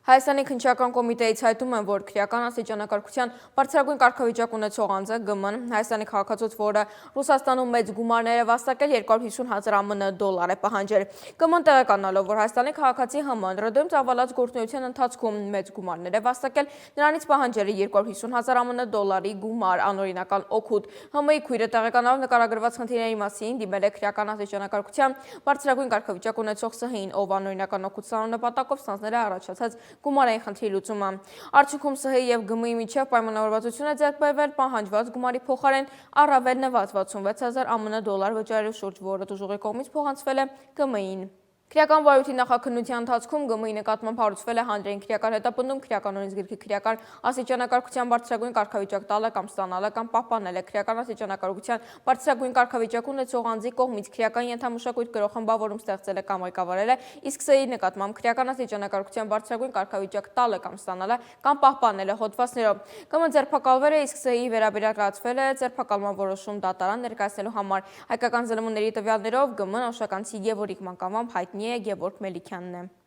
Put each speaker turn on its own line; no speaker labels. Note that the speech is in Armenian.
Հայաստանի քննչական կոմիտեից հայտում են, որ քրեական աստիճանակարգության բարձրագույն կարգավիճակ ունեցող անձը ԳՄ-ն Հայաստանի քաղաքացուց, որը Ռուսաստանում մեծ գումարներ է վաստակել, 250,000 ԱՄՆ դոլար է պահանջել։ ԳՄ-ն տեղեկանալով, որ Հայաստանի քաղաքացի ՀՄ ՆՌԴ-ում ծավալած գործունեության ընթացքում մեծ գումարներ է վաստակել, նրանից պահանջել է 250,000 ԱՄՆ դոլարի գումար անօրինական օգուտ։ ՀՄ-ի քույրը տեղեկանալով նկարագրված խնդիրների մասին դիմել է քրեական աստիճանակարգության բարձրագույն կարգավիճակ ունեցող ՍՀԻ-ին, ով անօրինական օգուտ ստանալու նպատակով ստանձնել է առաջացած գումարային խնդրի լուծումը։ Արդյունքում ՍՀԻ և ԳՄ-ի միջև պայմանավորվածություն է ձեռք բերվել պահանջված գումարի փոխարեն առավել նվազ 66,000 ԱՄՆ դոլար վճարելու շուրջ, որը դժողի կողմից փոխանցվել է ԳՄ-ին։ Քրեական վարույթի նախաքննության ընթացքում ԳՄ-ի նկատմամբ հարուցվել է հանրային քրեական հետապնդում քրեական օրենսգրքի քրեական աստիճանակարգության բարձրագույն կարգավիճակ տալը կամ ստանալը կամ պահպանելը քրեական աստիճանակարգության բարձրագույն կարգավիճակ ունեցող անձի կողմից քրեական ենթամշակույթ կրող խմբավորում ստեղծելը կամ ղեկավարելը, իսկ ՍՀԻ-ի նկատմամբ քրեական աստիճանակարգության բարձրագույն կարգավիճակ տալը կամ ստանալը կամ պահպանելը հոդվածներով։ ԿՄ ձերբակալվել է, իսկ ՍՀԻ-ի վերաբերյալ կայացվել է ձերբակալման որոշում դատարան ներկայացնելու համար։ Հայկական ԶԼՄ-ների տվյալներով ԳՄ-ն օժականցի Գևորգ Մանկավամբ հայտնի է Գևորգ Մելիքյանն է։